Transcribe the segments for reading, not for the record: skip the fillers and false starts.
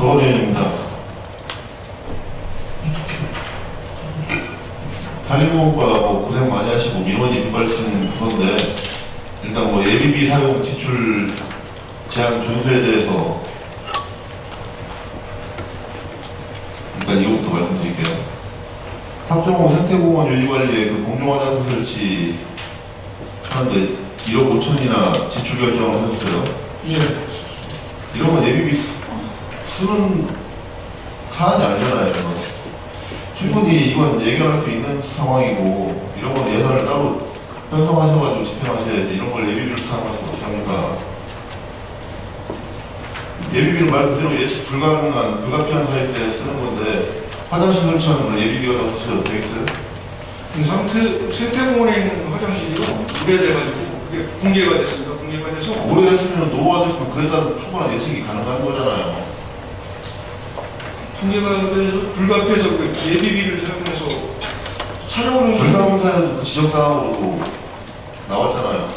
서울입니다. 산림공과 고생 많이 하시고 민원이 빗발치는 그건데, 일단 예비비 사용 지출 제한 준수에 대해서 일단 이거부터 말씀드릴게요. 탑정호 생태공원 유지관리에 공중화장실 설치 하는데 1억 5천이나 지출 결정을 하셨어요. 예. 이러면 예비비 쓰는 사안이 아니잖아요. 충분히 이건 예견할 수 있는 상황이고, 이런 건 예산을 따로 편성하셔가지고 집행하셔야지, 이런 걸 예비비로 사용하시면 어떡합니까? 예비비는 말 그대로 예측 불가능한, 불가피한 사일 때 쓰는 건데, 화장실 설치하는 건 예비비가 다 설치가 되겠어요? 생태공원에 있는 화장실이요, 오래돼가지고 그게 붕괴가 됐습니다. 붕괴가 돼서 오래됐으면 노후화됐으면 그에 따른 충분한 예측이 가능한 거잖아요. 붕괴가 돼서 불가피해서 그 예비비를 사용해서 촬영을 결사검사에도 그 지적사항으로도 나왔잖아요.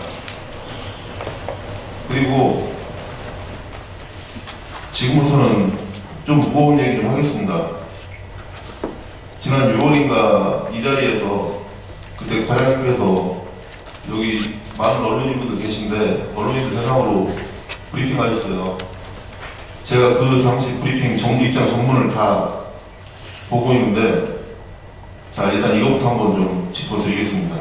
그리고 지금부터는 좀 무거운 얘기 좀 하겠습니다. 지난 6월인가 이 자리에서 그때 과장님께서 여기 많은 언론인분들 계신데 언론인들 대상으로 브리핑 하셨어요. 제가 그 당시 브리핑 정부 입장 전문을 다 보고 있는데, 자 일단 이것부터 한번 좀 짚어드리겠습니다.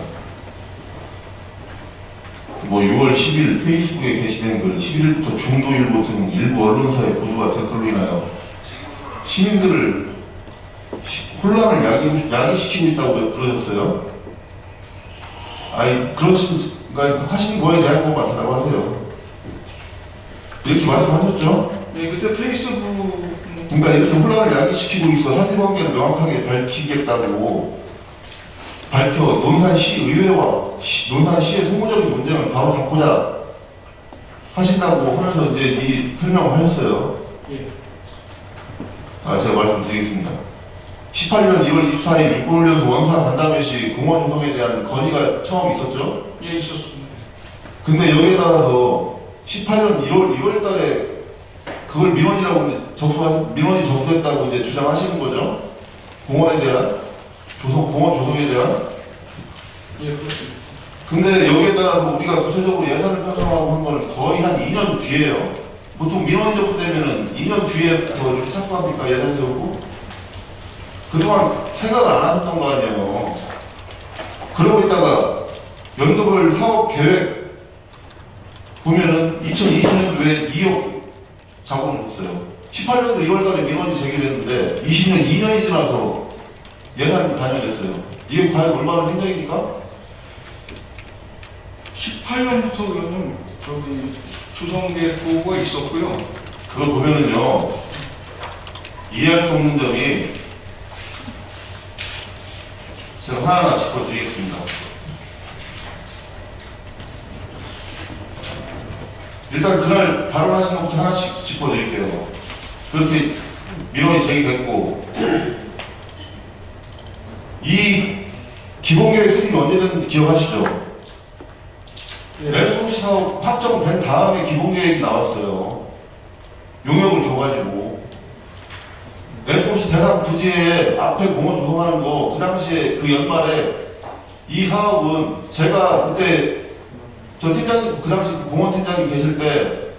6월 10일 페이스북에 게시된 글, 11일부터 중도일보 등 일부 언론사의 보도와 댓글로 인하여 시민들을 혼란을 야기시키고 있다고 그러셨어요. 그러니까 하신 거에 대한 것 같다고 하세요. 이렇게 말씀하셨죠? 네, 그때 페이스북 그러니까 이렇게 혼란을 야기시키고 있어 사실관계를 명확하게 밝히겠다고 밝혀 논산시의회와 논산시의 소모적인 문제를 바로 잡고자 하신다고 하면서 이제 이 설명을 하셨어요. 예. 제가 말씀드리겠습니다. 18년 1월 24일 육군훈련소 원사 간담회 공원 조성에 대한 건의가 처음 있었죠? 예, 있었습니다. 근데 여기에 따라서 18년 1월 달에 그걸 민원이 접수했다고 이제 주장하시는 거죠? 공원에 대한 공원 조성에 대한. 예, 그렇습니다. 근데 여기에 따라서 우리가 구체적으로 예산을 편성하고 한 거는 거의 한 2년 뒤에요. 보통 민원이 접수되면은 2년 뒤에 더 이렇게 착수합니까? 예산 세우고? 그동안 생각을 안 하셨던 거 아니에요. 그러고 있다가 연도별 사업 계획 보면은 2020년도에 2억 자본을 줬어요. 18년도 1월달에 민원이 제기됐는데 20년 2년이 지나서 예산이 반영됐어요. 이게 과연 올바른 행정입니까? 18년부터는 저기 조성계획 보고가 있었고요. 그걸 보면은요, 이해할 수 없는 점이, 제가 하나하나 짚어드리겠습니다. 일단 그날 발언하신 것부터 하나씩 짚어드릴게요. 그렇게 민원이 제기됐고, 이 기본계획 수립이 언제 됐는지 기억하시죠? SOC 사업 확정된 다음에 기본계획이 나왔어요. 용역을 줘가지고. SOC 대상 부지에 앞에 공원 조성하는 거, 그 당시에 그 연말에 이 사업은 제가 그때 저 팀장님, 그 당시 공원 팀장님 계실 때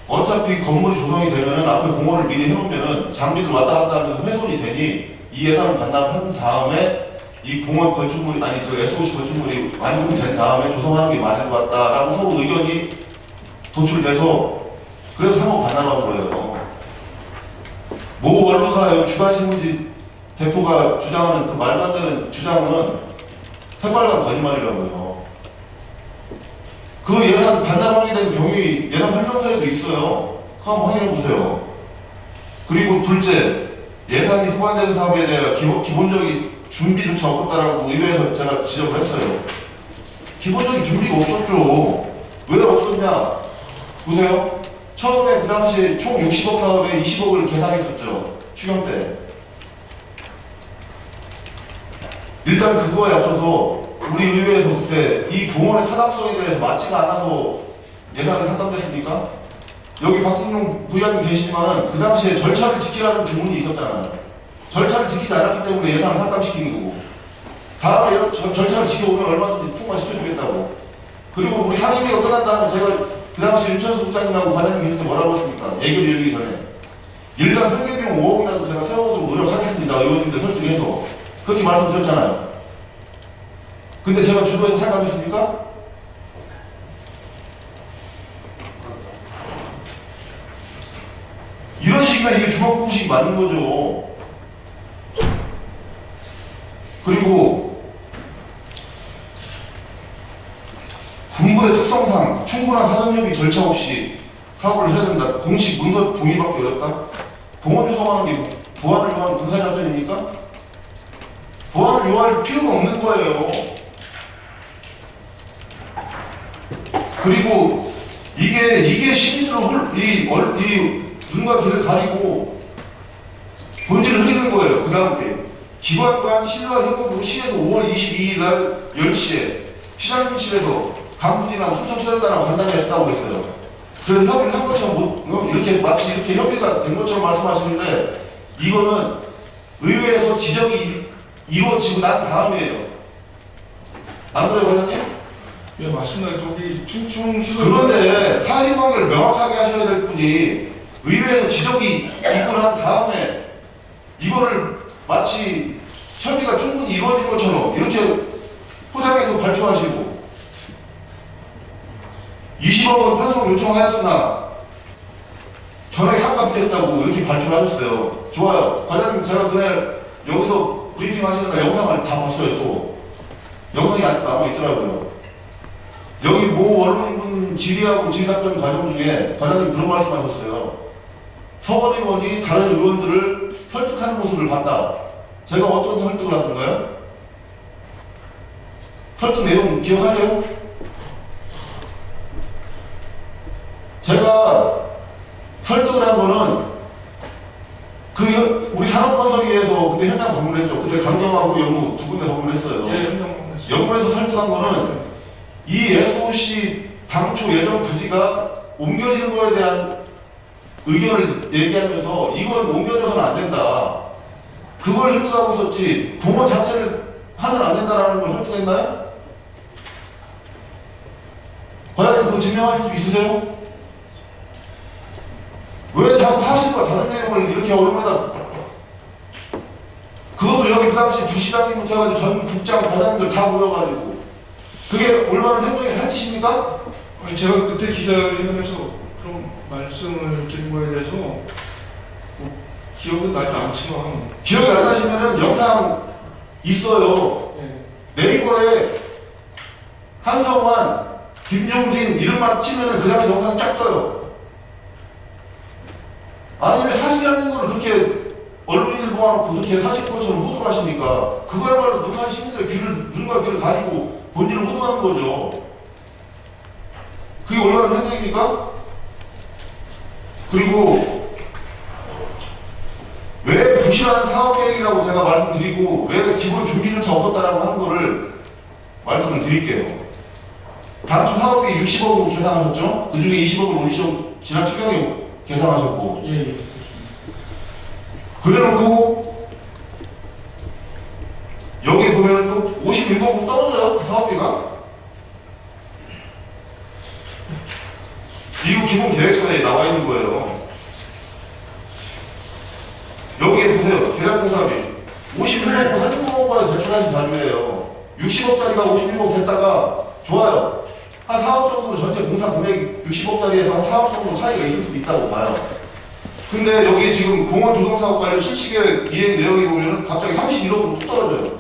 어차피 건물이 조성이 되면은 앞에 공원을 미리 해놓으면은 장비들 왔다 갔다 하면서 훼손이 되니 이 예산을 반납한 다음에 이 공원 건축물이, SOC 건축물이 완공된 다음에 조성하는 게 맞을 것 같다라고 서로 의견이 도출돼서 그래서 3억 반납한 거예요. 모 언론사의 주간신문지 대표가 주장하는 그 말도 안 되는 주장은 새빨간 거짓말이라고요. 그 예산 반납하게 된 경위 예산 설명서에도 있어요. 그거 한번 확인해 보세요. 그리고 둘째, 예산이 소관되는 사업에 대해 기본적인 준비조차 없었다라고 의회에서 제가 지적을 했어요. 기본적인 준비가 없었죠. 왜 없었냐? 보세요. 처음에 그 당시에 총 60억 사업에 20억을 계산했었죠. 추경 때. 일단 그거에 앞서서 우리 의회에서 그때 이 공원의 타당성에 대해서 맞지가 않아서 예산이 상감됐습니까? 여기 박승용 부위원님 계시지만은 그 당시에 절차를 지키라는 주문이 있었잖아요. 절차를 지키지 않았기 때문에 예산을 삭감시킨 거고, 다음에 절차를 지켜오면 얼마든지 통과시켜주겠다고. 그리고 우리 상임위가 끝난 다음에 제가 그 당시 윤천수 국장님하고 과장님 계실 때 뭐라고 했습니까? 예결 열리기 전에. 일단 설계비용 5억이라도 제가 세워보도록 노력하겠습니다. 의원님들 설득해서. 그렇게 말씀드렸잖아요. 근데 제가 주도해서 삭감했습니까? 이런 식이면 이게 주먹구구식이 맞는 거죠. 그리고 군부의 특성상 충분한 사전협의 절차 없이 사업을 해야 된다. 공식 문서 동의받기 어렵다. 공원 조성하는 게 보안을 요하는 군사작전입니까? 보안을 요할 필요가 없는 거예요. 그리고 이게 시민들로 이 눈과 귀를 가리고 본질을 흐리는 거예요. 그 다음 게 기관관 신뢰와 협업으로 시에서 5월 22일 날 10시에 시장님실에서 강분이랑 춘천시장단하고 간담회 했다고 했어요. 그래서 협의를 한 것처럼 이렇게 마치 이렇게 협의가 된 것처럼 말씀하시는데 이거는 의회에서 지정이 이루어지고 난 다음이에요. 안 그래요, 과장님? 예, 맞습니다. 저기 충청시도 그런데 사실관계를 명확하게 하셔야 될 분이 의회에서 지적이 있고 난 다음에 이거를 마치 협의가 충분히 이루어진 것처럼 이렇게 포장해서 발표하시고 20억을 편성 요청하였으나 전액 삭감됐다고 이렇게 발표를 하셨어요. 좋아요. 과장님 제가 그날 여기서 브리핑 하시는 날 영상을 다 봤어요. 또 영상이 아직 남아있더라고요. 여기 모 언론인분 질의하고 질의답변 과정 중에 과장님 그런 말씀하셨어요. 서원 의원이 다른 의원들을 설득하는 모습을 봤다. 제가 어떤 설득을 하던가요? 설득 내용 기억하세요? 제가 설득을 한 거는 우리 산업건설위에서 그때 현장 방문했죠. 그때 강경하고 영무 두 군데 방문했어요. 예, 현장 방문했어요. 영무에서 설득한 거는 이 SOC 당초 예정 부지가 옮겨지는 거에 대한 의견을 얘기하면서 이건 옮겨져서는 안 된다. 그걸 설득하고 있었지 공원 자체를 하면 안 된다라는 걸 설득했나요? 과장님 그거 증명하실 수 있으세요? 왜 자꾸 사실과 다른 내용을 이렇게 언론에다 그것도 여기 그 당시 부시장님부터 해가지고 전 국장 과장님들 다 모여가지고 그게 올바른 행정의 살짓입니까? 아니, 제가 그때 기자회견에서 그런 말씀을 드린 거에 대해서 뭐 기억은 나지 않지만 기억이 안 나시면은 영상 있어요. 예. 네이버에 한성환, 김용진 이름만 치면은 그 당시 영상 쫙 떠요. 아니 왜 사실이 아닌 걸 그렇게 언론인을 모아놓고 그렇게 사실 것처럼 호도를 하십니까? 그거야말로 북한 시민들의 눈과 귀를 가리고 본질을 호도하는 거죠. 그게 올바른 행동입니까? 그리고 왜 부실한 사업계획이라고 제가 말씀드리고 왜 기본 준비조차 없었다라고 하는 거를 말씀을 드릴게요. 당초 사업비 60억으로 계산하셨죠? 그 중에 20억을 오디션 지난 추경에 계산하셨고 예. 그래놓고 여기 보면은 또 56억으로 떨어져요. 그 사업비가. 이거 기본 계획서에 나와 있는 거예요. 여기에 보세요. 계략공사비 56억 산림공업과에서 제출하신 자료예요. 60억짜리가 56억 됐다가 좋아요. 한 4억 정도 전체 공사 금액 60억짜리에서 한 4억 정도 차이가 있을 수도 있다고 봐요. 근데 여기 지금 공원 조성사업 관련 실시계획 이행 내용이 보면은 갑자기 31억으로 뚝 떨어져요.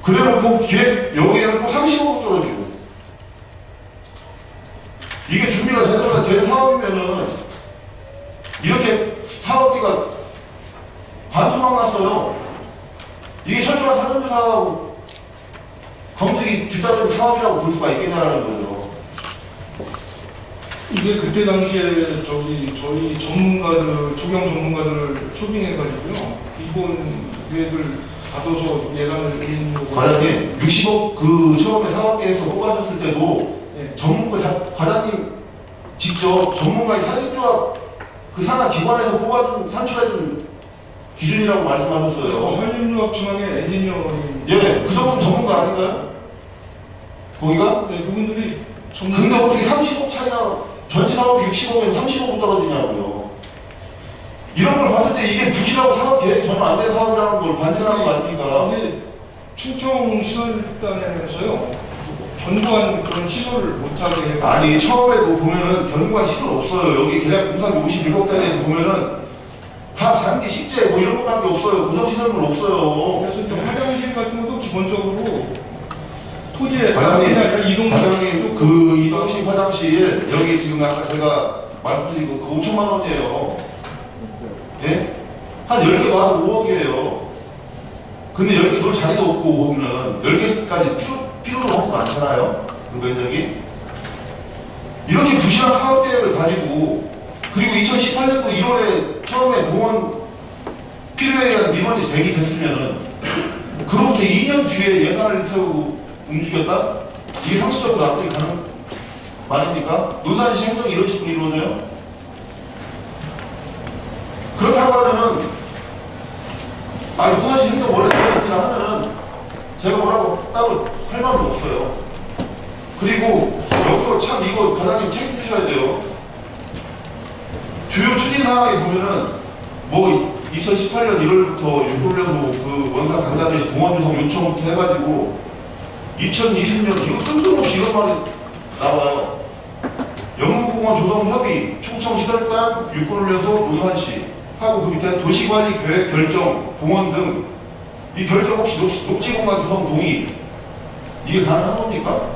그래놓고 기획 여기에는 또 30억으로 떨어지고 이게 준비가 제대로 된 사업이면은 이렇게 사업비가 반토막 났어요. 이게 철저한 사전조사하고 검증이 뒤따른 사업이라고 볼 수가 있겠냐라는 거죠. 이게 그때 당시에 저희 전문가들, 조경 전문가들을 초빙해가지고요. 기본 계획을 가둬서 예산을 드리는 거. 과장님, 60억 그 처음에 사업계에서 뽑아셨을 때도 예. 전문가 과장님 직접 전문가의 산림조합 그 산하 기관에서 뽑아준 산출해준 기준이라고 말씀하셨어요. 산림조합 중앙의 엔지니어링. 예, 그 정도는 전문가 아닌가요? 거기가? 네, 그분들이 근데 어떻게 30억 차이나 전체 사업비 60억에서 30억30%떨어지냐고요. 이런 걸 봤을 때 이게 부실하고 사업 계획이 전혀 안 된 사업이라는 걸 반증하는 거 아닙니까? 근데 충청 시설단에서요 견고한 그런 시설을 못하게 해요. 아니 처음에도 보면은 견고한 시설 없어요. 여기 계략 공사비 57억짜리에도 보면은 다 잔디 식재 뭐 이런 것밖에 없어요. 고정 시설물 없어요. 그래서 이제 화장실 같은 것도 기본적으로 토지에 과장님, 과장님 그 이동식 화장실 여기 지금 아까 제가 말씀드린 거 그 5천만 원이에요. 예? 한 10개 놔도 5억이에요. 근데 10개 놀 자리도 없고 거기는 10개까지 필요로 하지 않잖아요. 그 면적이. 이렇게 부실한 사업 계획을 가지고 그리고 2018년도 1월에 처음에 공원 필요에 의한 민원이 제기됐으면은 그로부터 2년 뒤에 예산을 세우고 움직였다? 이게 상식적으로 납득이 가는 말입니까? 논산시 행정이 이런 식으로 이루어져요? 그렇다고 하면은 논산시 행정 원래 그랬구나 하면은 제가 뭐라고 따로 할 말은 없어요. 그리고 여기서 참 이거 과장님 책임지셔야 돼요. 주요 추진 사항에 보면은 뭐 2018년 1월부터 6월에도 그 원산 강남시 공원 조성 요청부터 해가지고 2020년 이거 뜬금없이 이런 말이 나와요. 영무공원 조성 협의 충청시설단 육군훈련소 노산시 하고 그 밑에 도시관리 계획 결정 공원 등 이 결정 혹시 녹지공간 조성 동의 이게 가능한 겁니까?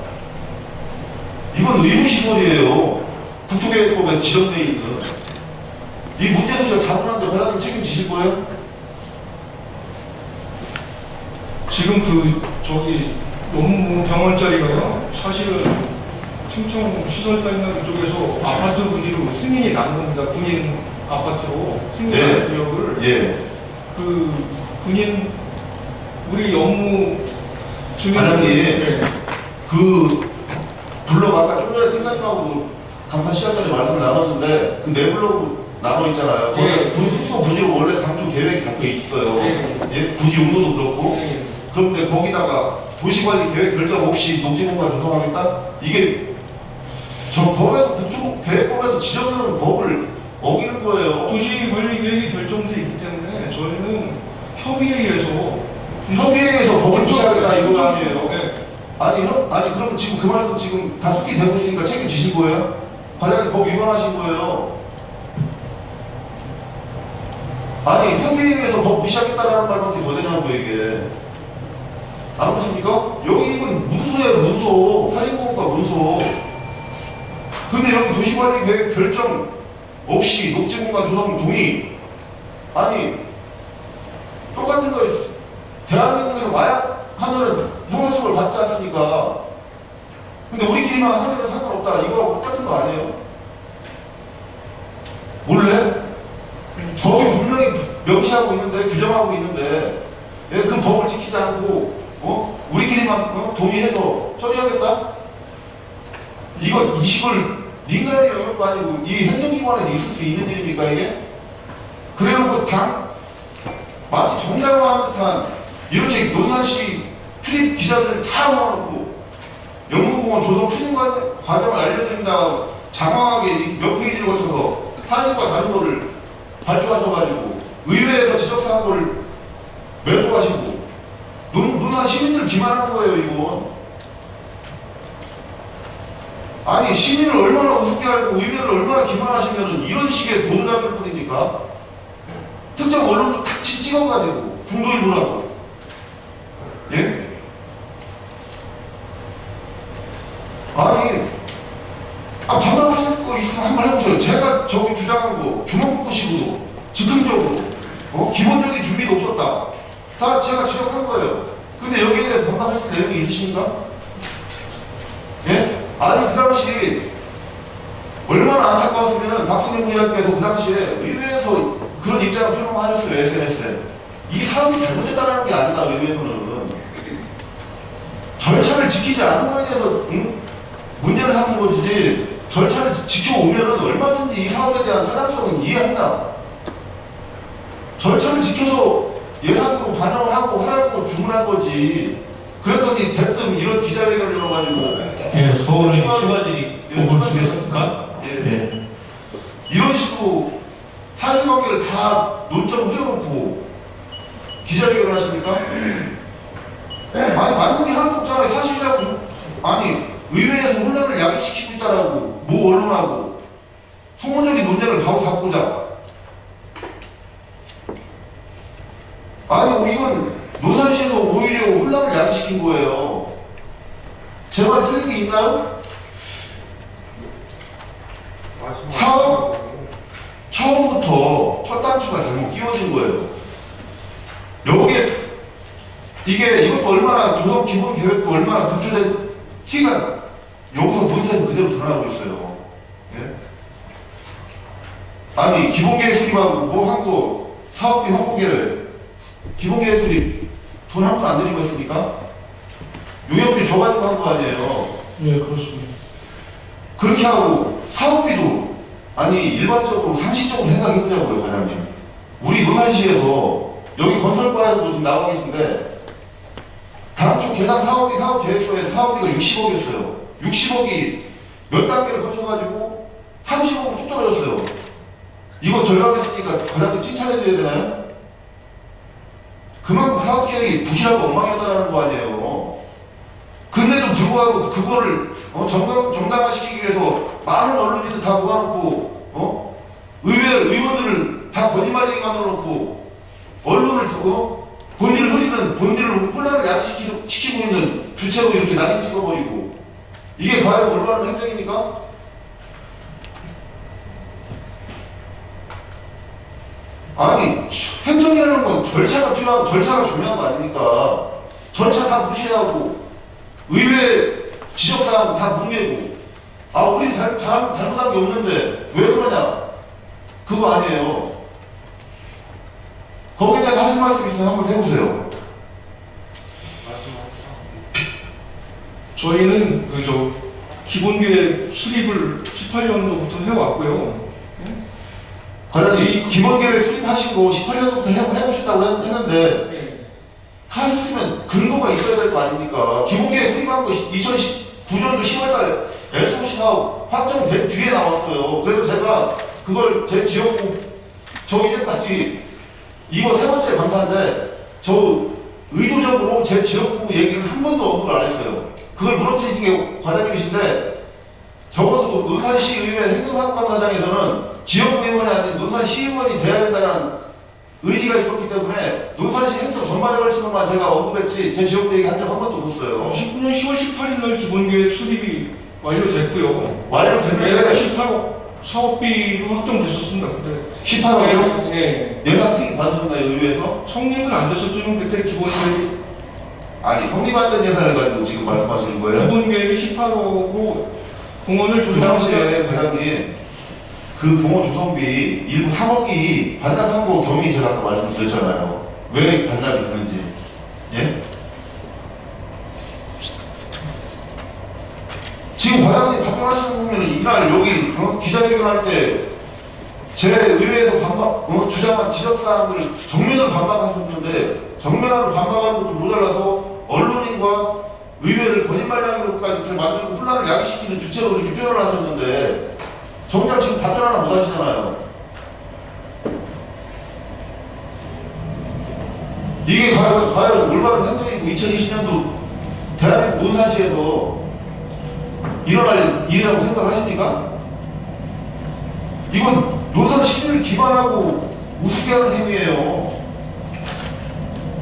이건 의무시설이에요. 국토계획법에 지정되어 있는 이 문제도 제가 다분한데 과장님 책임지실 거예요? 지금 너무 병원짜리가요. 사실은 충청 시설단이나 그쪽에서 아파트 분위로 승인이 나는 겁니다. 군인 아파트로 승인하는 지역을 그 군인 우리 업무 주민 과장님 그 블록 아까 좀 전에 팀장님하고도 간판 시작 전에 말씀을 나눴는데 그 네 블록 나눠 있잖아요. 거기에 숙소 분위로 원래 당초 계획이 잡혀 있어요. 예? 부지 용도도 그렇고. 그런데 거기다가 도시관리 계획 결정 없이 녹지공간 조성하겠다? 이게 저 법에서 국토계획법에서 지정하는 법을 어기는 거예요. 도시관리 계획이 결정돼 있기 때문에 저희는 협의에 의해서 법을 무시하겠다 이거 아니에요. 네. 아니 그러면 지금 그 말씀 지금 다속히 되고 있으니까 책임지신 거예요? 과장님 법 위반하신 거예요. 아니 협의회에서 법 무시하겠다라는 말밖에 더 되냐고 이게. 안 그렇습니까? 여기 이건 문서예요 문서. 산림공원과 문서. 근데 여기 도시관리 계획 결정 없이 녹지공간 조성 동의. 아니 똑같은 거 대한민국에서 마약 하면은 형사처벌 받지 않습니까? 근데 우리끼리만 하면은 상관없다. 이거하고 똑같은 거 아니에요? 몰래? 법이 분명히 명시하고 있는데 규정하고 있는데 그 법을 지키지 않고 우리끼리만 동의해서 처리하겠다? 이거 이식을 민간의 영역도 아니고 이 행정기관에 있을 수 있는 일입니까 이게? 그래놓고 마치 정상화한 듯한 이렇게 논산시 출입 기자들 다 모아놓고 영무공원 조성 추진 과정을 알려드린다 장황하게 몇 페이지를 거쳐서 사진과 다른 거를 발표하셔가지고 의회에서 지적사한 거를 매도하시고 논산 시민들 기만한 거예요 이건. 아니 시민을 얼마나 우습게 알고 의회를 얼마나 기만하시면 이런 식의 보도자료를 뿐입니까? 특정 언론도 탁 찍어가지고 중도일보라고. 예? 아니 반박하실 거 있으면 한 번 해보세요. 제가 저기 주장한 거 주먹구구식으로 즉흥적으로 기본적인 준비도 없었다. 다 제가 지적한 거예요. 근데 여기에 대해서 반박하실 내용이 있으십니까? 예? 아니 그 당시 얼마나 안타까웠으면 박승현 부장께서 그 당시에 의회에서 그런 입장을 표명하셨어요. SNS에. 이 사업이 잘못됐다는 게 아니다. 의회에서는. 절차를 지키지 않은 거에 대해서 문제를 삼는 거지 절차를 지켜오면은 얼마든지 이 사업에 대한 타당성은 이해한다. 절차를 지켜서 예산으로 반영을 하고 하라고 주문한 거지. 그랬더니 대뜸 이런 기자회견을 열어가지고 예, 소원을 추가질이 오분 주겠습니까? 예. 이런 식으로 사실관계를 다 논점 흐려놓고 기자회견을 하십니까? 아니 맞는 게 하나도 없잖아요. 사실이라고. 아니 의회에서 혼란을 야기시키고 있다라고 뭐 언론하고 통원적인 논쟁을 바로 잡고자. 아니 뭐 이건 논산시에서 오히려 혼란을 야기시킨 거예요. 제 말 틀린 게 있나요? 사업 처음부터 첫 단추가 잘못 끼워진 거예요. 여기에 이것도 얼마나 조성 기본 계획도 얼마나 급조된 티가 여기서 문서에서 그대로 드러나고 있어요. 예? 아니 기본 계획 수립하고 뭐 한 거 사업비 확보 계획 기본 계획 수립 돈 한 푼 안 들인 거 있습니까? 용역비 줘가지고 한 거 아니에요. 예, 그렇습니다. 그렇게 하고 사업비도 아니 일반적으로 상식적으로 생각해보자고요, 과장님. 우리 논산시에서 여기 건설과에서도 지금 나와 계신데 당초 계산 사업비 사업 계획서에 사업비가 60억이었어요. 60억이 몇 단계를 거쳐가지고 30억으로 뚝 떨어졌어요. 이거 절감했으니까 과장님 칭찬해드려야 되나요? 그만큼 사업 계획이 부실하고 엉망이었다는 거 아니에요. 근데도 불구하고 그거를 정당화시키기 위해서 많은 언론인들 다 모아놓고 의원들을 다 거짓말쟁이 만들어놓고 언론을 본인을 흐리는 본인을 혼란을 야기시키고 있는 주체로 이렇게 낙인 찍어버리고 이게 과연 올바른 행정입니까? 아니 행정이라는 건 절차가 필요하고 절차가 중요한 거 아닙니까? 절차 다 무시하고 의회 지적사항 다 뭉개고 우리 잘못한 게 없는데 왜 그러냐? 그거 아니에요. 거기에 대해서 하실 말씀 있으면 한번 해보세요. 저희는 기본계획 수립을 18년도부터 해왔고요. 과장님, 기본계획 수립하시고 18년부터 해보셨다고 했는데 예. 하셨으면 근거가 있어야 될 거 아닙니까? 기본계획 수립한 거 2019년도 10월달에 SOC 사업 확정된 뒤에 나왔어요. 그래서 제가 그걸 제 지역구 저 이제까지 이거 세 번째 감사인데 저 의도적으로 제 지역구 얘기를 한 번도 언급을 안 했어요. 그걸 물어주신 게 과장님이신데 적어도 논산시 의회 행정사업감사장에서는 지역구 의원이 아닌 논산시 의원이 돼야 된다는 의지가 있었기 때문에 논산시 행정 전반에 걸쳐서만 제가 언급했지 제 지역구 얘기 한 적 한 번도 없어요. 19년 10월 18일 날 기본계획 수립이 완료됐고요. 완료됐는데 18억 사업비로 확정됐었습니다. 근데 18억이요? 예. 예산 수익 받으셨나요, 의회에서? 성립은 안 됐었죠. 그때 기본계획 아니, 성립 안 된 예산을 가지고 지금 말씀하시는 거예요? 기본계획이 18억으로 공원을 그 당시에 조성하는데 과장님 그 공원 조성비 일부 3억이 반납한 거 경위 제가 아까 말씀드렸잖아요. 왜 반납이 됐는지. 예? 지금 과장님 답변하시는 거 보면 이날 여기 기자회견 할 때 제 의회에서 주장한 지적사항들을 정면으로 반박하셨는데 정면으로 반박하는 것도 모자라서 언론인과 의회를 거짓말쟁이로까지 만들고 혼란을 야기시키는 주체로 이렇게 표현을 하셨는데 정작 지금 답변 하나 못 하시잖아요. 이게 과연 올바른 행정이고 2020년도 대한민국 논산시에서 일어날 일이라고 생각하십니까? 이건 논산 시민을 기반하고 우습게 하는 행위예요.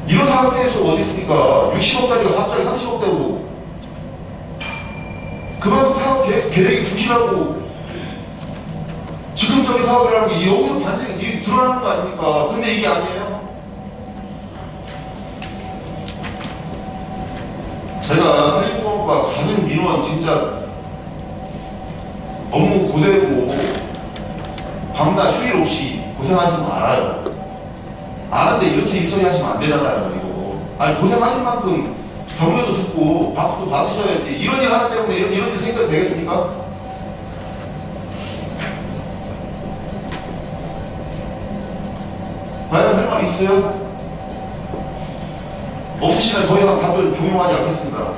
이런 상태에서 어디 있습니까? 60억짜리가 갑자기 30억 되고 그만큼 사업 계획이 부실하고 즉흥적인 사업이라는 게 여기서 반증이 드러나는 거 아닙니까? 근데 이게 아니에요. 제가 산림공원과 가장 민원 진짜 업무 고되고 밤낮 휴일 없이 고생하시는 거 알아요. 아는데 이렇게 일처리 하시면 안 되잖아요, 이거. 아니, 고생하신 만큼 격려도 듣고 박수도 받으셔야지. 이런 일 하나 때문에 이런 일 생겨도 되겠습니까? 있어요? 없으시면 더 이상 답변 종용하지 않겠습니다.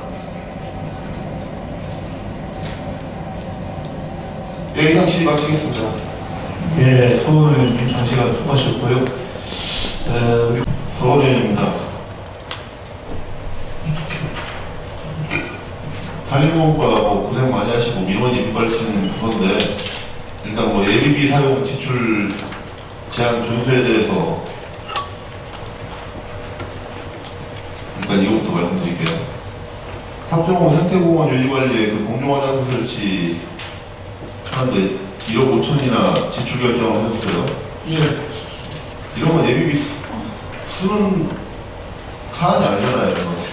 예, 이상 질의 마치겠습니다. 예, 서울의원님 장시간 수고하셨고요. 우리 서울의원입니다. 산림공과 뭐 고생 많이 하시고 민원이 빗발치는 그건데 일단 뭐 예비비 사용 지출 제한 준수에 대해서 일단 이것부터 말씀드릴게요. 탑정호 생태공원 유지관리에 그 공중화장실 설치 하는데 1억 5천이나 지출 결정을 해주세요. 예. 이런 건 예비비 쓰는 사안이 아니잖아요.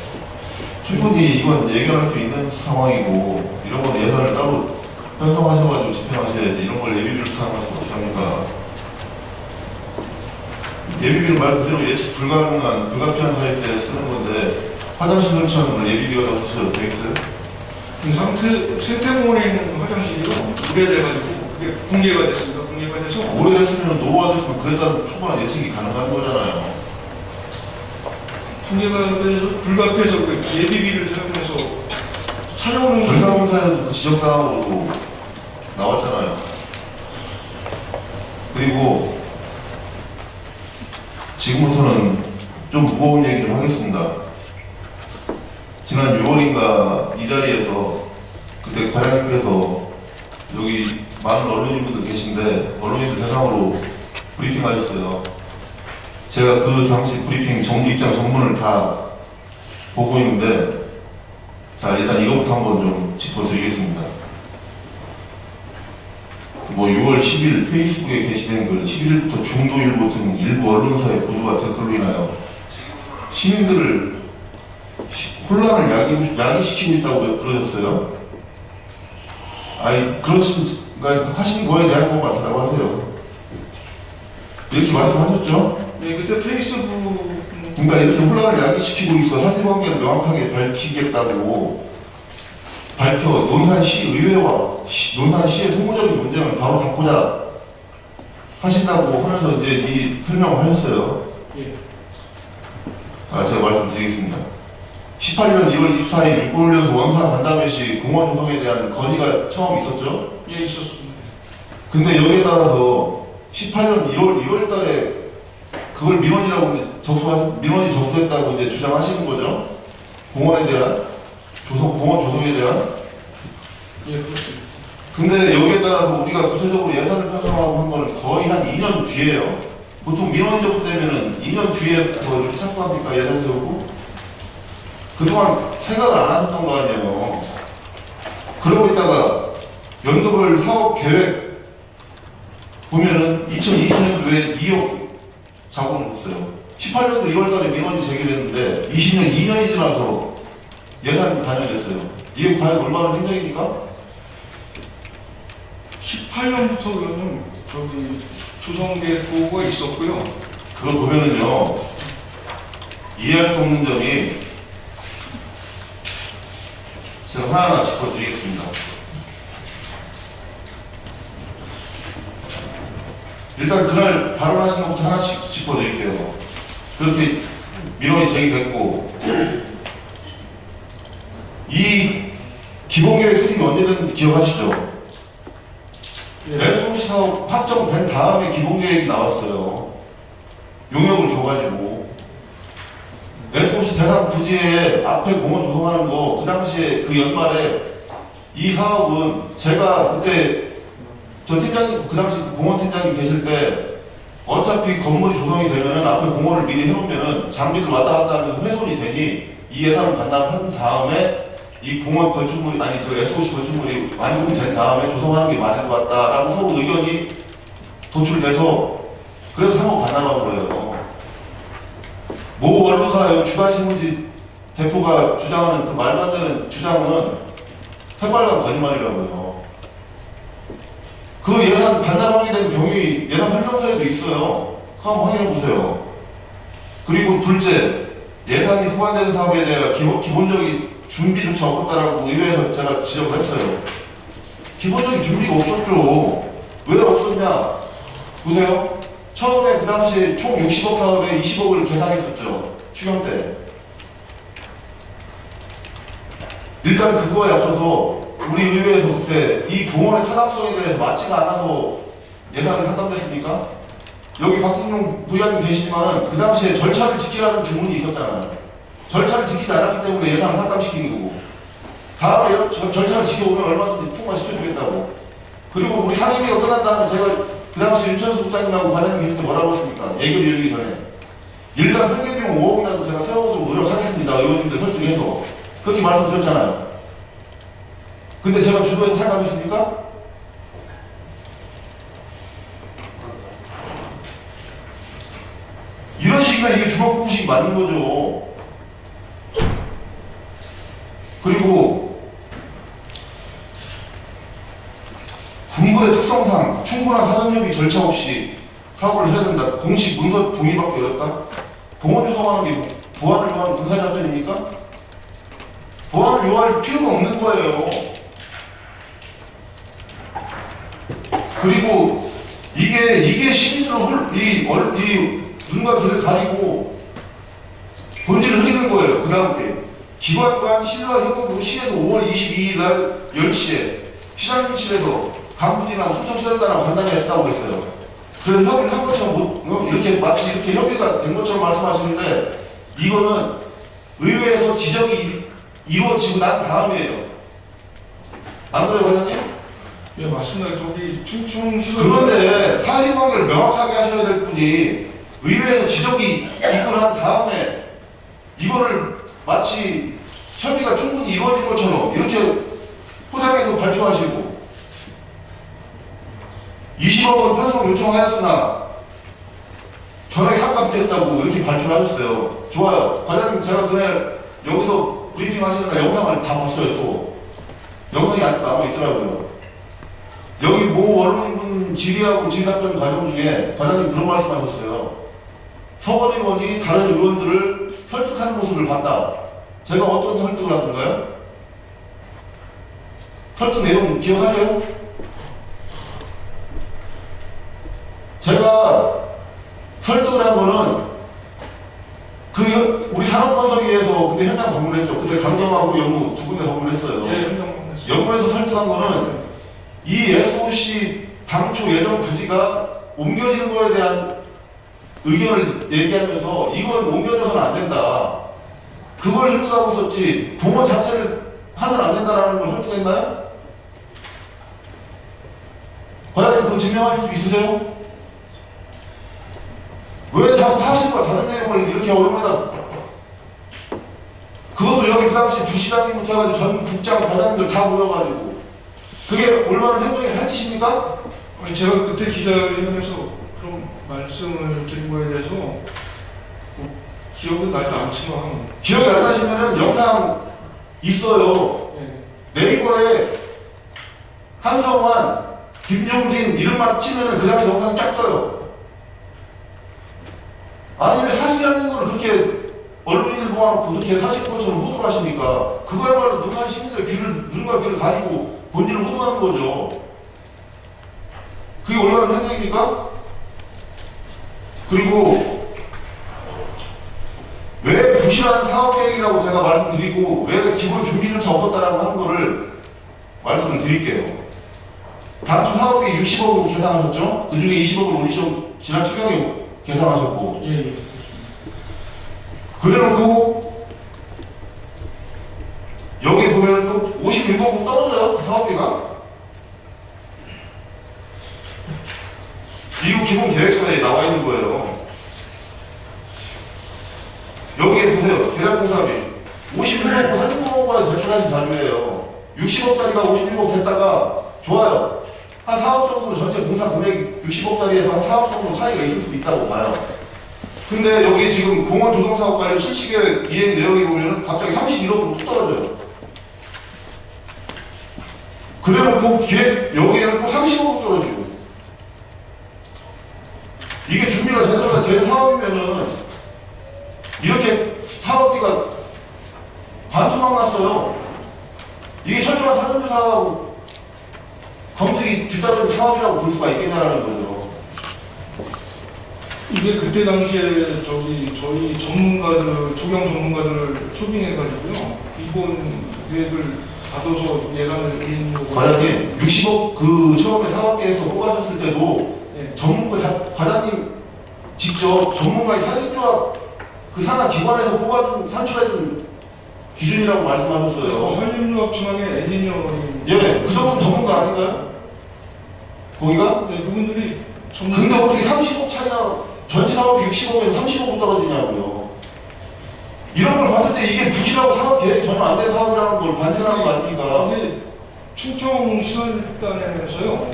충분히 이건 예견할 수 있는 상황이고 이런 건 예산을 따로 편성하셔가지고 집행하셔야지 이런 걸 예비비로 사용하시면 어떡합니까? 예비비는 말 그대로 예측 불가능한 불가피한 사일 때 쓰는 건데 화장실 설치하는 건 예비비가 다 쓰셔도 되겠어요? 생태공원에 있는 화장실이요. 오래돼가지고 그게 공개가 됐습니다. 공개가 돼서 오래됐으면 노후화됐으면 그에 따른 충분한 예측이 가능한 거잖아요. 공개가 돼서 불가피해서 그 예비비를 사용해서 촬영을 결사검사에서도 그 지적사항으로도 나왔잖아요. 그리고 지금부터는 좀 무거운 얘기 좀 하겠습니다. 지난 6월인가 이 자리에서 그때 과장님께서 여기 많은 언론인분들 계신데 언론인들 대상으로 브리핑 하셨어요. 제가 그 당시 브리핑 정부 입장 전문을 다 보고 있는데 자 일단 이거부터 한번 좀 짚어드리겠습니다. 뭐 6월 10일 페이스북에 게시된 글 11일부터 중도일보 등 일부 언론사의 보도가 댓글로 인하여 시민들을 혼란을 야기시키고 있다고 그러셨어요. 아니 그러니까 하신 거에 대한 것 같다고 하세요. 이렇게 말씀하셨죠? 네, 그때 페이스북 그러니까 이렇게 혼란을 야기시키고 있어 사실관계를 명확하게 밝히겠다고 밝혀 논산시의회와 논산시의 소모적인 논쟁을 바로 잡고자 하신다고 하면서 이제 이 설명을 하셨어요. 예. 제가 말씀드리겠습니다. 18년 1월 24일 육군훈련소 원사 간담회시 공원 조성에 대한 건의가 처음 있었죠? 예, 있었습니다. 근데 여기에 따라서 18년 1월 달에 그걸 민원이 접수됐다고 이제 주장하시는 거죠? 공원에 대한 공원 조성에 대한. 예, 그렇습니다. 근데 여기에 따라서 우리가 구체적으로 예산을 편성하고 한 거는 거의 한 2년 뒤에요. 보통 민원이 접수되면은 2년 뒤에 뭐 이렇게 착수합니까? 예산 세우고? 그동안 생각을 안 하셨던 거 아니에요. 그러고 있다가 연급을 사업 계획 보면은 2020년도에 2억 자본을 줬어요. 18년도 1월 달에 민원이 제기됐는데 20년 2년이 지나서 예산이 반영됐어요. 이게 과연 올바른 행정입니까? 18년부터는 저기 조성계획 보고가 있었고요. 그걸 보면은요, 이해할 수 없는 점이 제가 하나하나 짚어드리겠습니다. 일단 그날 발언하신 것부터 하나씩 짚어드릴게요. 그렇게 민원이 제기됐고, 이 기본계획 수립이 언제든지 기억하시죠? 예. SOC 사업 확정된 다음에 기본계획이 나왔어요. 용역을 줘가지고. SOC 대상 부지에 앞에 공원 조성하는 거, 그 당시에 그 연말에 이 사업은 제가 그때 저 팀장님, 그 당시 공원 팀장님 계실 때 어차피 건물이 조성이 되면은 앞에 공원을 미리 해놓으면은 장비들 왔다 갔다 하면서 훼손이 되니 이 예산을 반납한 다음에 이 공원 건축물이, 아니 저 SOC 건축물이 완공이 된 다음에 조성하는 게 맞을 것 같다라고 서로 의견이 도출돼서 그래서 상호 반납한 거예요. 모 언론사의 주간신문지 대표가 주장하는 그 말도 안 되는 주장은 새빨간 거짓말이라고요. 그 예산 반납하게 된 경위 예산 설명서에도 있어요. 그거 한번 확인해 보세요. 그리고 둘째, 예산이 소관되는 사업에 대해 기본적인 준비조차 없었다라고 의회에서 제가 지적을 했어요. 기본적인 준비가 없었죠. 왜 없었냐? 보세요. 처음에 그 당시에 총 60억 사업에 20억을 계상했었죠. 추경 때. 일단 그거에 앞서서 우리 의회에서 그때 이 공원의 타당성에 대해서 맞지가 않아서 예산이 삭감됐습니까? 여기 박승용 부의장님 계시지만은 그 당시에 절차를 지키라는 주문이 있었잖아요. 절차를 지키지 않았기 때문에 예산을 삭감시킨 거고, 다음에 절차를 지켜보면 얼마든지 통과시켜주겠다고. 그리고 우리 상임위가 끝난 다음에 제가 그 당시 윤천수 국장님하고 과장님 계실 때 뭐라고 했습니까? 예결 열리기 전에 일단 설계비용 5억이라도 제가 세워보도록 노력하겠습니다. 의원님들 설득해서 그렇게 말씀드렸잖아요. 근데 제가 주도해서 삭감했습니까? 이런 식이면 이게 주먹구구식이 맞는 거죠. 그리고 군부의 특성상 충분한 사전협의 절차 없이 사업을 해야 된다. 공식 문서 동의받기 어렵다. 공원 조성하는 게 보안을 요하는 군사작전입니까? 보안을 요할 필요가 없는 거예요. 그리고 이게 시민으로 이 눈과 귀를 가리고 본질을 흐리는 거예요. 그 다음 게 기관간 신뢰와 협업으로 시에서 5월 22일 날 10시에 시장실에서 강분이랑 순천시장단하고 간담회 했다고 했어요. 그래서 협의를 한 것처럼 이렇게 마치 이렇게 협의가 된 것처럼 말씀하시는데 이거는 의회에서 지적이 이루어지고 난 다음이에요. 안 그래요, 과장님? 예, 맞습니다. 저기 충청시도 그런데 사실관계를 명확하게 하셔야 될 분이 의회에서 지적이 있고 난 다음에 이거를 마치 협의가 충분히 이루어진 것처럼 이렇게 포장해서 발표하시고 20억을 편성 요청하였으나 전액 삭감됐다고 이렇게 발표를 하셨어요. 좋아요. 과장님 제가 그날 여기서 브리핑 하시는 날 영상을 다 봤어요. 또 영상이 아직 남아있더라고요. 여기 모 언론인분 질의하고 질의답변 과정 중에 과장님 그런 말씀하셨어요. 서원 의원이 다른 의원들을 설득하는 모습을 봤다. 제가 어떤 설득을 하던가요? 설득 내용 기억하세요? 제가 설득을 한 거는 우리 산업건설위에서 그때 현장 방문했죠. 그때 강정하고 영무 두 군데 방문했어요. 예, 현장방문했습니다. 영무에서 설득한 거는 이 SOC 당초 예정 부지가 옮겨지는 거에 대한 의견을 얘기하면서 이건 옮겨져서는 안 된다. 그걸 설득하고 있었지 공원 자체를 하면 안 된다라는 걸 설득했나요? 과장님 그거 증명하실 수 있으세요? 왜 자꾸 사실과 다른 내용을 이렇게 언론에다 그것도 여기 그 당시 부시장님부터 해가지고 전 국장 과장님들 다 모여가지고 그게 올바른 행정의 살짓입니까? 아니, 제가 그때 기자회견에서 그런 말씀을 드린 거에 대해서 뭐 기억은 나지 않지만 기억이 안 나시면은 영상 있어요. 예. 네이버에 한성환, 김용진 이름만 치면은 그 당시 영상 쫙 떠요. 아니 왜 사실이 아닌 걸 그렇게 언론인들 모아놓고 그렇게 사실 것처럼 호도를 하십니까? 그거야말로 북한 시민들의 눈과 귀를 가리고 본질을 호도하는 거죠. 그게 올바른 행동입니까? 그리고 왜 부실한 사업계획이라고 제가 말씀드리고 왜 기본 준비조차 없었다라고 하는 거를 말씀을 드릴게요. 당초 사업비 60억으로 계산하셨죠? 그 중에 20억을 지난 추경에 계산하셨고 예, 예. 그래놓고 여기 보면 또 56억 떨어져요. 그 사업비가. 이거 기본 계획서에 나와 있는 거예요. 여기에 보세요. 계략공사비 56억 사진공원과에서 제출하신 자료예요. 60억짜리가 56억 됐다가 좋아요. 한 4억 정도 전체 공사 금액 60억짜리에서 한 4억 정도 차이가 있을 수도 있다고 봐요. 근데 여기 지금 공원 조성사업 관련 실시계획 이행 내용이 보면은 갑자기 31억으로 뚝 떨어져요. 그래놓고 여기에는 또 30억으로 떨어지고. 이게 준비가 제대로 된 사업이면은 이렇게 사업비가 반토막 났어요. 이게 철저한 사전조사하고 검증이 뒤따르는 사업이라고 볼 수가 있겠냐라는 거죠. 이게 그때 당시에 저희 전문가들, 조경 전문가들을 초빙해가지고요. 기본 계획을 가둬서 예산을 드린 거고. 과장님 60억 그 처음에 사업계에서 뽑아줬을 때도 예. 과장님 직접 전문가의 산림조합 그 산하 기관에서 뽑아준 산출해준 기준이라고 말씀하셨어요. 산림조합 중앙의 엔지니어링. 예, 그 정도는 전문가 아닌가요? 거기가? 네, 그분들이 근데 어떻게 30억 차이나 전체 사업비 60억에서 30억 떨어지냐고요. 이런 걸 봤을 때 이게 부실하고 사업 계획이 전혀 안 된 사업이라는 걸 반증하는 거 아닙니까? 이게 충청 시설단에서요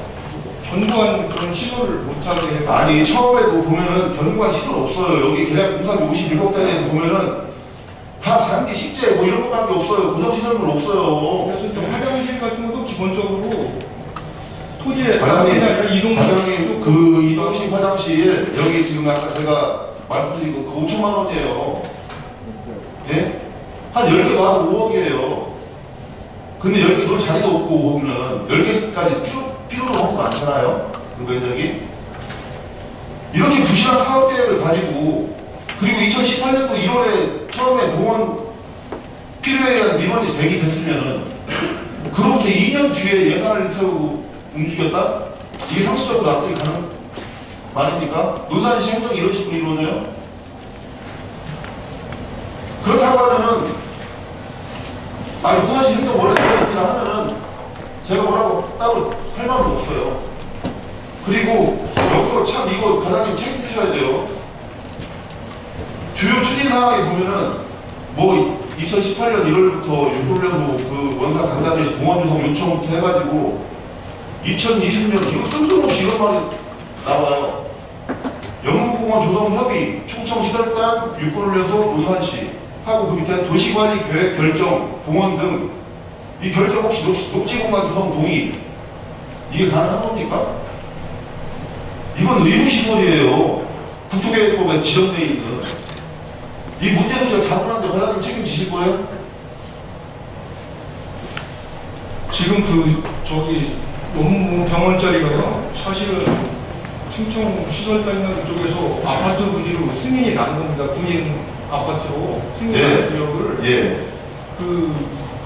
견고한 그런 시설을 못하게 해서 아니 처음에도 보면은 견고한 시설 없어요. 여기 계략 공사비 57억짜리에 보면은 다 잔디 식재 뭐 이런 것밖에 없어요. 고정 시설물 없어요. 그래서 이제 화장실 같은 것도 기본적으로 토지에 과장님, 이동 과장님 그 이동식 화장실 여기 지금 아까 제가 말씀드린 거 5천만 원이에요. 예? 한 10개 나와도 5억이에요. 근데 10개 놀 자리도 없고 거기는 10개까지 필요로 하지도 않잖아요. 그 면적이. 이렇게 부실한 사업 계획을 가지고 그리고 2018년도 1월에 처음에 공원 필요에 의한 민원이 제기됐으면은 그로부터 2년 뒤에 예산을 세우고 움직였다? 이게 상식적으로 납득이 가는 말입니까? 논산시 행정이 이런 식으로 이루어져요? 그렇다고 하면은 아니 논산시 행정 원래 그랬습니다 하면은 제가 뭐라고 따로 할 말은 없어요. 그리고 여기서 참 이거 과장님 책임지셔야 돼요. 주요 추진사항에 보면은 뭐 2018년 1월부터 6월연도 그 원사 강남시 공원조성 요청부터 해가지고 2020년 이거 뜬금없이 이런 말이 나와요. 영무공원 조성 협의 충청시설단 6개월 연속 논산시 하고 그 밑에 도시관리계획 결정 공원 등 이 결정 혹시 녹지공간 조성 동의 이게 가능한 겁니까? 이건 의무시설이에요. 국토계획법에 지정되어 있는 이 문제도 제가 다분한데 과장님 책임지실 거예요? 지금 그 너무 병원짜리가요 사실은 충청 시설단이나 그쪽에서 아파트 부지로 승인이 난 겁니다. 군인 아파트로 승인이 예. 난 지역을 예. 그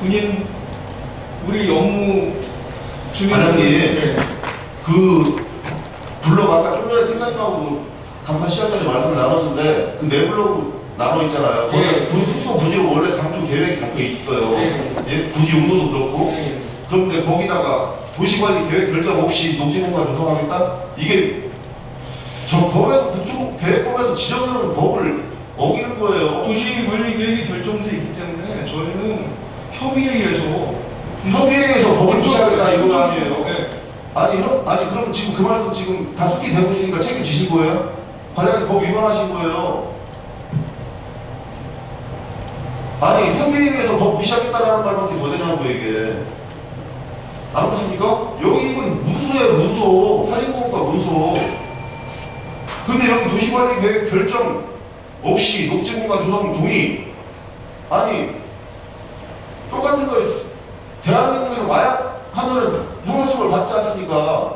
군인 우리 업무 중에 과장님. 네. 그 블록 아까 좀 전에 팀장님하고도 간판 시작전에 말씀을 나눴는데 그 네 블록 나눠 있잖아요. 거기 네. 숙소 부지로 원래 당초 계획이 잡혀 있어요. 네. 예? 부지 용도도 그렇고. 네. 그런데 거기다가 도시관리 계획 결정 없이 녹지공간 조성하겠다? 이게 저 법에서 국토계획법에서 지정하는 법을 어기는 거예요. 도시관리 계획이 결정돼 있기 때문에 저희는 협의에 의해서 협의회에서 법을 무시하겠다 이거 아니에요? 네. 아니 그럼 지금 그 말도 지금 다 속기 되고 있으니까 책임지실 거예요? 과장님 법 위반하신 거예요. 아니 협의회에서 법 무시하겠다라는 말밖에 더 되냐고요 이게. 안 그렇습니까? 여기 이건 문서예요 문서. 산림공원과 문서. 근데 여기 도시관리 계획 결정 없이 녹지공간 조성 동의. 아니 똑같은 거 대한민국에서 마약 하면은 형사처벌 받지 않습니까?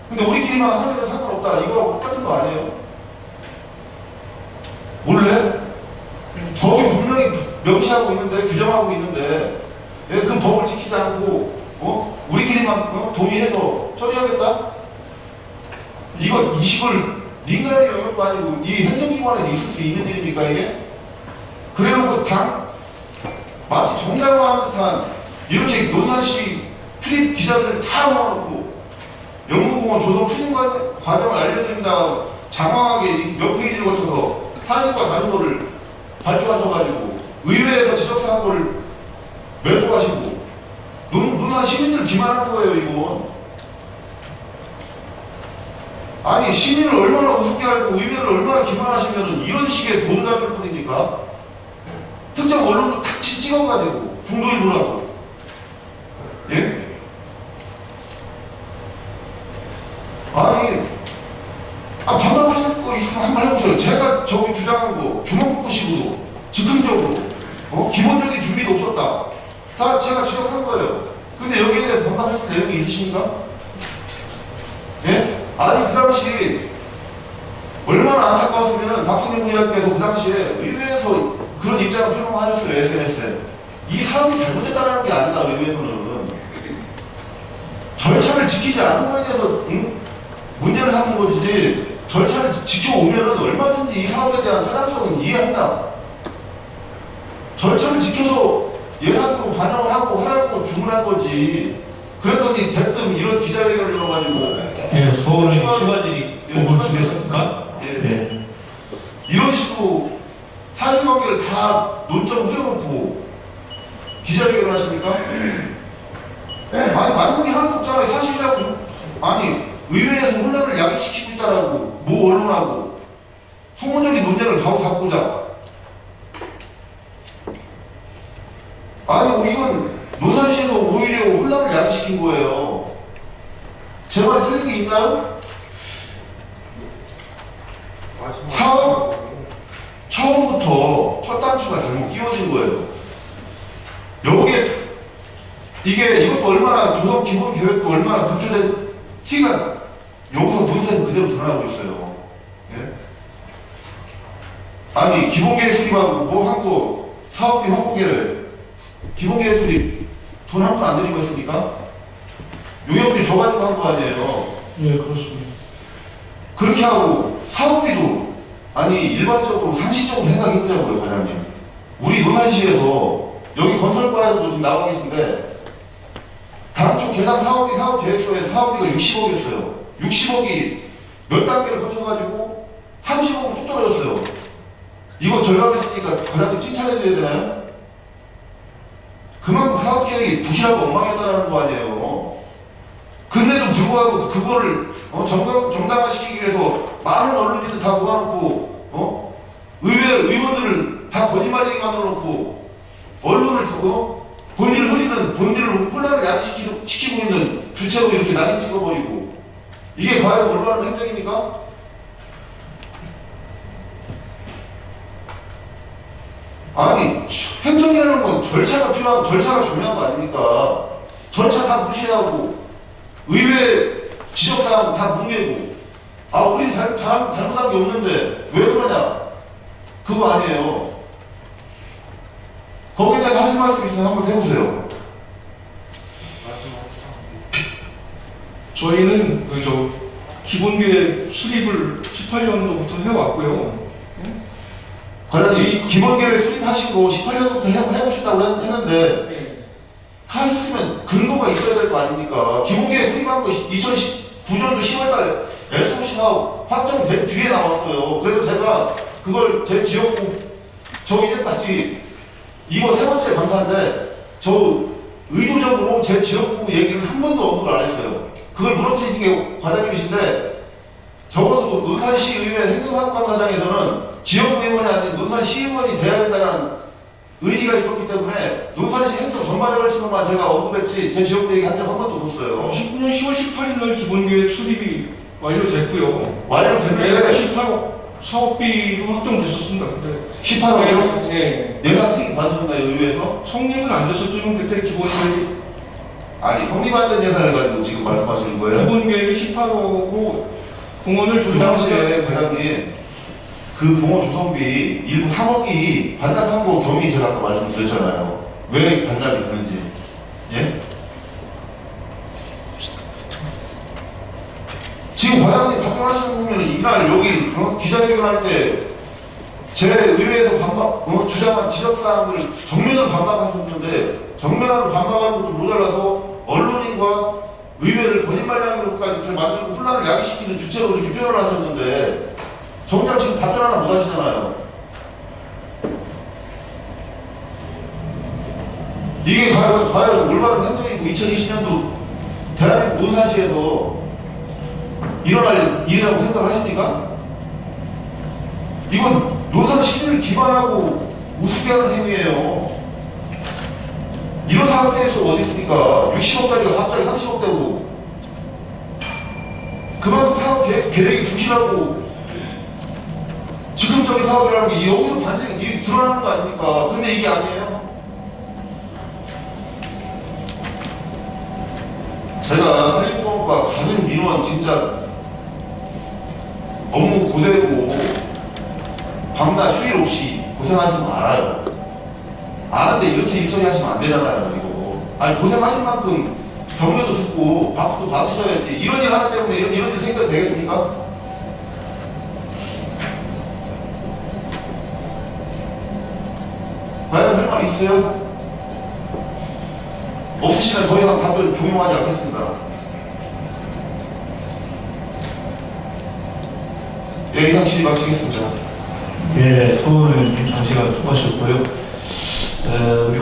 근데 우리끼리만 하면 상관없다. 이거하고 똑같은 거 아니에요? 몰래? 법이 분명히 명시하고 있는데, 규정하고 있는데, 예, 그 법을 지키지 않고, 우리끼리만 동의해서 처리하겠다? 이걸 민간의 영역도 아니고, 이 행정기관에 있을 수 있는 일입니까, 이게? 그래 놓고 마치 정당화한 듯한, 이렇게 논산시 출입 기자들 다 모아놓고, 영무공원 조성 추진 과정을 알려드린다 장황하게 몇 페이지를 거쳐서 사진과 다른 거를 발표하셔가지고 의회에서 지적사한 거를 멘토하시고 논산 시민들 기만한 거예요 이건. 아니 시민을 얼마나 우습게 알고 의회를 얼마나 기만하시면 이런 식의 보도자료를 뿌립니까? 특정 언론도 탁 찍어가지고 중도일보라고. 예? 아니, 반박하실 거 있으면 한번 해보세요. 제가 저기 주장한 거, 주먹구식으로, 즉흥적으로, 기본적인 준비도 없었다. 다 제가 지적한 거예요. 근데 여기에 대해서 반박하실 내용이 있으십니까? 예? 아니, 그 당시, 얼마나 안타까웠으면은 박승민 부장께서 그 당시에 의회에서 그런 입장을 표명하셨어요, SNS에. 이 사업이 잘못됐다는 게 아니다, 의회에서는. 절차를 지키지 않은 거에 대해서, 응? 문제를 삼는 거지. 절차를 지켜오면은 얼마든지 이 사업에 대한 타당성은 이해한다. 절차를 지켜서 예산도 반영을 하고 하라고 주문한 거지. 그랬더니 대뜸 이런 기자회견을 열어가지고 예, 소원은 추가질이 5분 주겠습니까? 예. 네. 이런 식으로 사실관계를 다 논점 흐려놓고 기자회견을 하십니까? 네, 맞는 게 하나도 없잖아요. 사실이라고. 아니, 의회에서 혼란을 야기시키고 있다라고, 뭐 언론하고. 소모적인 논쟁을 바로 잡고자. 아니, 이건 논산시에서 오히려 혼란을 야기시킨 거예요. 제 말이 틀린 게 있나요? 사업 처음부터 첫 단추가 잘못 끼워진 거예요. 여기에 이것도 얼마나 조성 기본 계획도 얼마나 급조된 티가 여기서 문서에서 그대로 드러나고 있어요. 예? 아니 기본 계획 수립하고 뭐 한 거 사업비 확보 계획 기본 계획 수립 돈 한 푼 안 들이고 했습니까? 용역비 줘가지고 한 거 아니에요. 예, 그렇습니다. 그렇게 하고 사업비도 아니 일반적으로 상식적으로 생각해보자고요, 과장님. 우리 논산시에서 여기 건설과에서도 지금 나와 계신데 당초 계산 사업비 사업 계획서에 사업비가 60억이었어요. 60억이 몇 단계를 거쳐가지고 30억으로 뚝 떨어졌어요. 이거 절감했으니까 과장님 칭찬해드려야 되나요? 그만큼 사업 계획이 부실하고 엉망이었다는 거 아니에요. 근데도 불구하고 그거를 정당화시키기 위해서 많은 언론인들 다 모아놓고 의원들을 다 거짓말쟁이 만들어놓고 언론을 본인을 흐리는 본인을 혼란을 야기시키고 있는 주체로 이렇게 낙인 찍어버리고 이게 과연 올바른 행정입니까? 아니 행정이라는 건 절차가 필요하고 절차가 중요한 거 아닙니까? 절차 다 무시하고 의회 지적사항 다 뭉개고 우리 잘못한 게 없는데 왜 그러냐? 그거 아니에요. 거기에 대해서 하실 말씀 있으면 한번 해보세요. 저희는 기본계획 수립을 18년도부터 해왔고요. 과장님, 기본계획 수립하신 거 18년부터 해보신다고 했는데 예. 하셨으면 근거가 있어야 될 거 아닙니까? 기본계획 수립한 거 2019년도 10월달에 SOC 사업 확정된 뒤에 나왔어요. 그래서 제가 그걸 제 지역구 이제까지 이번 세 번째 감사인데 저 의도적으로 제 지역구 얘기를 한 번도 언급을 안 했어요. 그걸 무너뜨리신 게 과장님이신데 적어도 논산시 의회 행정사업감사장에서는 지역구 의원이 아닌 논산시 의원이 돼야 된다는 의지가 있었기 때문에 논산시 행정 전반에 걸친 것만 제가 언급했지 제 지역구 얘기 한 적 한 번도 없었어요. 19년 10월 18일 날 기본계획 수립이 완료됐고요. 완료됐는데 18억 사업비로 확정됐었습니다. 그때 18억이요? 예. 예산 수익 받으셨나요, 의회에서? 성립은 안 됐었지만 그때 기본계획 아니, 성립 안 된 예산을 가지고 지금 말씀하시는 거예요? 기본계획이 18억으로 공원을 그 당시에 과장님, 그 공원 조성비 일부 3억이 반납한 거 경위 제가 아까 말씀드렸잖아요. 왜 반납이 됐는지. 예? 지금 과장님 답변하시는 거 보면 이날 여기 기자회견 할 때 제 의회에서 주장한 지적사항을 정면으로 반박하셨는데 정면으로 반박하는 것도 모자라서 언론인과 의회를 거짓말량으로까지 만들고 혼란을 야기시키는 주체로 이렇게 표현을 하셨는데 정작 지금 답변 하나 못 하시잖아요. 이게 과연 올바른 행정이고 2020년도 대한민국 논산시에서 일어날 일이라고 생각하십니까? 이건 논산 시민을 기반하고 우습게 하는 행위예요. 이런 상황에서 어디 있습니까? 60억짜리가 갑자기 30억 되고 그만큼 사업 계획이 부실하고 즉흥적인 사업이라는 게 여기서 반증이 드러나는 거 아닙니까? 근데 이게 아니에요. 제가 산림공원과 가장 민원 진짜 업무 고되고 밤낮 휴일 없이 고생하시는 거 알아요. 아는데 이렇게 일처리 하시면 안 되잖아요, 이거. 아니, 고생하신 만큼 격려도 듣고 박수도 받으셔야지. 이런 일 하나 때문에 이런 일 생겨도 되겠습니까? 과연 할 말 있어요? 없으시면 더 이상 답변 종용하지 않겠습니다. 예, 이상 질의 마치겠습니다. 예, 소원을 장시간 수고하셨고요. 우리